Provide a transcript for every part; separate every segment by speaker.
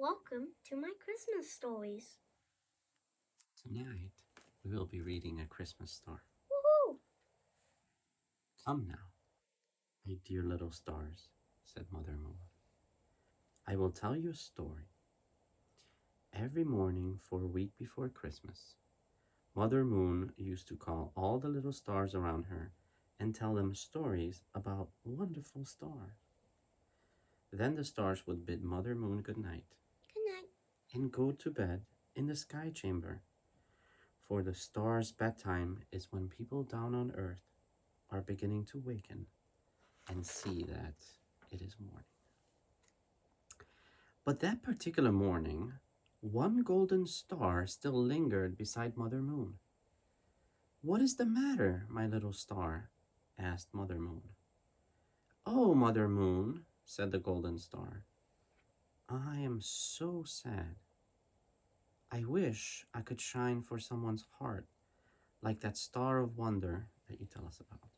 Speaker 1: Welcome to my Christmas stories.
Speaker 2: Tonight, we will be reading A Christmas Star.
Speaker 1: Woohoo!
Speaker 2: Come now, my dear little stars, said Mother Moon. I will tell you a story. Every morning for a week before Christmas, Mother Moon used to call all the little stars around her and tell them stories about wonderful stars. Then the stars would bid Mother Moon good night
Speaker 1: Good night.
Speaker 2: and go to bed in the sky chamber. For the stars' bedtime is when people down on earth are beginning to waken and see that it is morning. But that particular morning, one golden star still lingered beside Mother Moon. What is the matter, my little star? Asked Mother Moon. Oh, Mother Moon, said the golden star, I am so sad. I wish I could shine for someone's heart like that star of wonder that you tell us about.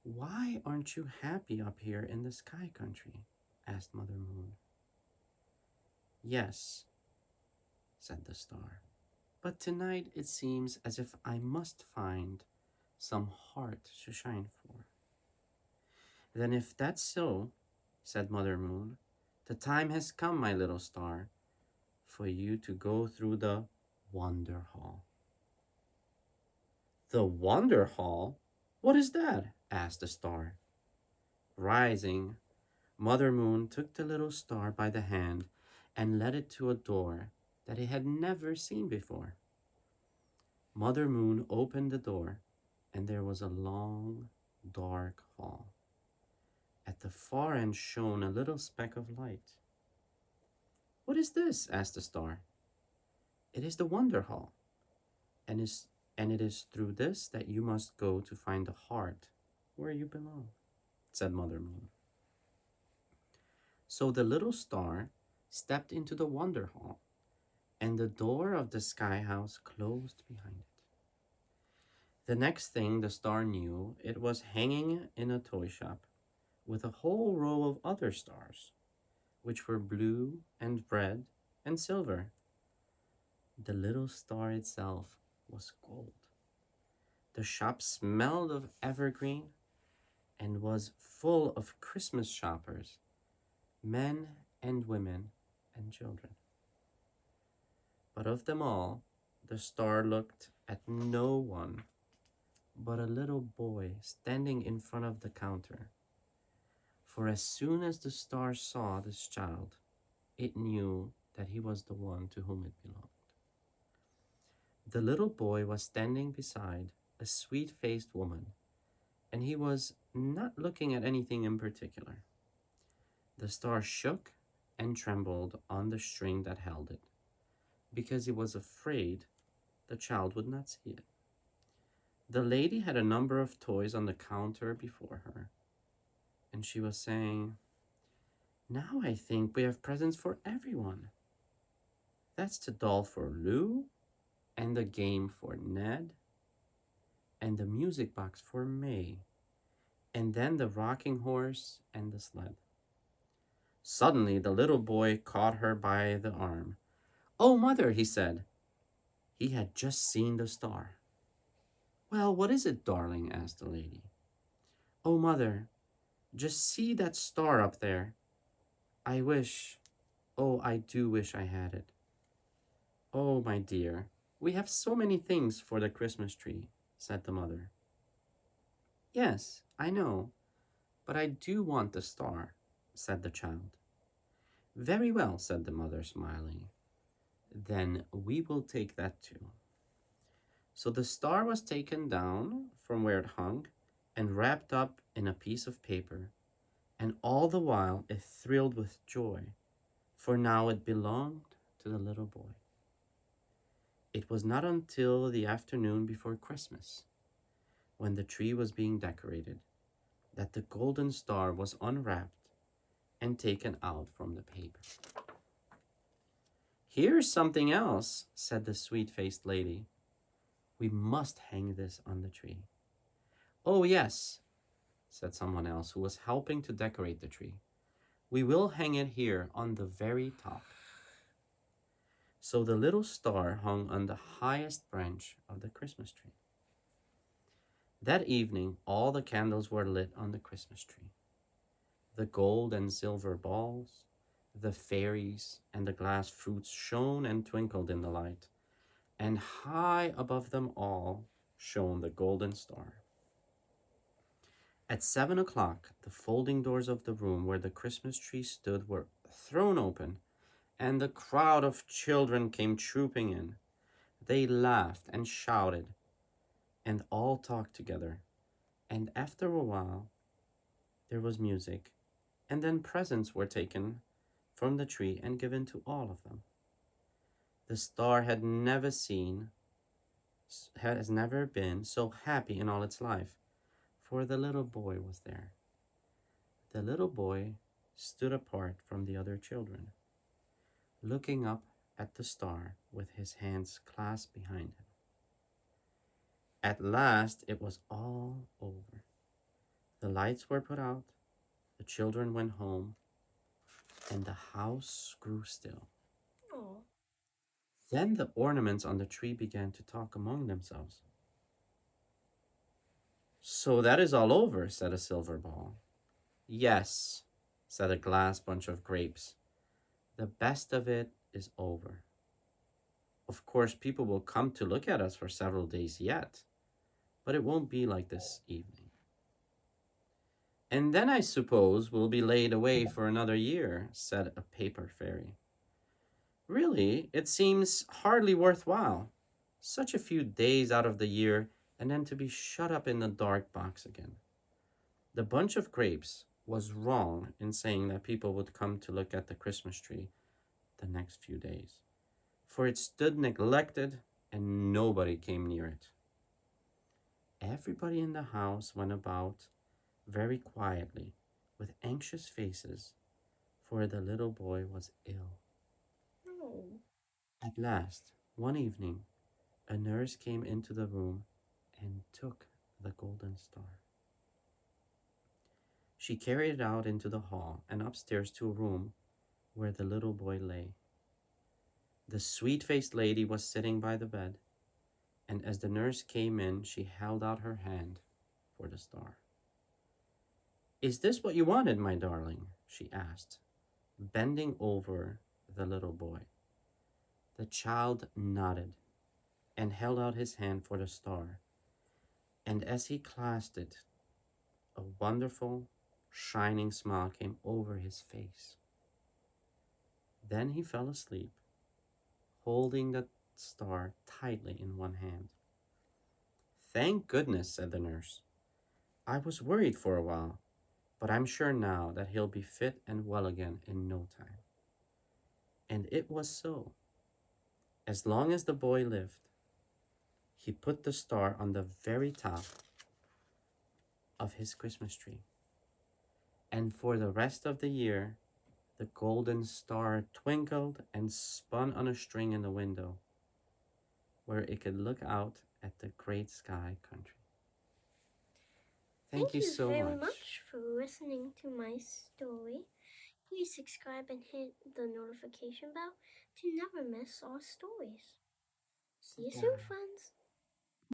Speaker 2: Why aren't you happy up here in the sky country? Asked Mother Moon. Yes, said the star. But tonight it seems as if I must find some heart to shine for. Then, if that's so, said Mother Moon, the time has come, my little star, for you to go through the Wonder Hall. The Wonder Hall? What is that? Asked the star. Rising, Mother Moon took the little star by the hand and led it to a door that it had never seen before. Mother Moon opened the door, and there was a long, dark hall. At the far end shone a little speck of light. What is this? Asked the star. It is the Wonder Hall, and it is through this that you must go to find the heart where you belong, said Mother Moon. So the little star stepped into the Wonder Hall, and the door of the sky house closed behind it. The next thing the star knew, it was hanging in a toy shop with a whole row of other stars, which were blue and red and silver. The little star itself was gold. The shop smelled of evergreen and was full of Christmas shoppers, men and women and children. But of them all, the star looked at no one but a little boy standing in front of the counter. For as soon as the star saw this child, it knew that he was the one to whom it belonged. The little boy was standing beside a sweet-faced woman, and he was not looking at anything in particular. The star shook and trembled on the string that held it, because he was afraid the child would not see it. The lady had a number of toys on the counter before her, and she was saying, Now I think we have presents for everyone. That's the doll for Lou, and the game for Ned, and the music box for May, and then the rocking horse and the sled. Suddenly, the little boy caught her by the arm. Oh, mother, he said. He had just seen the star. Well, what is it, darling? Asked the lady. Oh, mother, just see that star up there. I wish, oh, I do wish I had it. Oh, my dear, we have so many things for the Christmas tree, said the mother. Yes, I know, but I do want the star, said the child. Very well, said the mother, smiling. Then we will take that too. So the star was taken down from where it hung and wrapped up in a piece of paper, and all the while it thrilled with joy, for now it belonged to the little boy. It was not until the afternoon before Christmas, when the tree was being decorated, that the golden star was unwrapped and taken out from the paper. Here's something else, said the sweet-faced lady. We must hang this on the tree. Oh, yes, said someone else who was helping to decorate the tree. We will hang it here on the very top. So the little star hung on the highest branch of the Christmas tree. That evening, all the candles were lit on the Christmas tree. The gold and silver balls, the fairies, and the glass fruits shone and twinkled in the light, and high above them all shone the golden star. At 7 o'clock, the folding doors of the room where the Christmas tree stood were thrown open, and the crowd of children came trooping in. They laughed and shouted, and all talked together. And after a while, there was music, and then presents were taken from the tree and given to all of them. The star has never been so happy in all its life, for the little boy was there. The little boy stood apart from the other children, looking up at the star with his hands clasped behind him. At last it was all over. The lights were put out, the children went home, and the house grew still.
Speaker 1: Oh.
Speaker 2: Then the ornaments on the tree began to talk among themselves. So that is all over, said a silver ball. Yes, said a glass bunch of grapes. The best of it is over. Of course, people will come to look at us for several days yet, but it won't be like this evening. And then I suppose we'll be laid away for another year, said a paper fairy. Really, it seems hardly worthwhile. Such a few days out of the year, and then to be shut up in the dark box again. The bunch of grapes was wrong in saying that people would come to look at the Christmas tree the next few days, for it stood neglected and nobody came near it. Everybody in the house went about very quietly, with anxious faces, for the little boy was ill.
Speaker 1: Oh.
Speaker 2: At last, one evening, a nurse came into the room and took the golden star. She carried it out into the hall and upstairs to a room where the little boy lay. The sweet-faced lady was sitting by the bed, and as the nurse came in, she held out her hand for the star. Is this what you wanted, my darling? She asked, bending over the little boy. The child nodded and held out his hand for the star, and as he clasped it, a wonderful, shining smile came over his face. Then he fell asleep, holding the star tightly in one hand. Thank goodness, said the nurse. I was worried for a while, but I'm sure now that he'll be fit and well again in no time. And it was so. As long as the boy lived, he put the star on the very top of his Christmas tree. And for the rest of the year, the golden star twinkled and spun on a string in the window, where it could look out at the great sky country. Thank you so
Speaker 1: very
Speaker 2: much.
Speaker 1: much for listening to my story. Please subscribe and hit the notification bell to never miss our stories. See you soon, friends.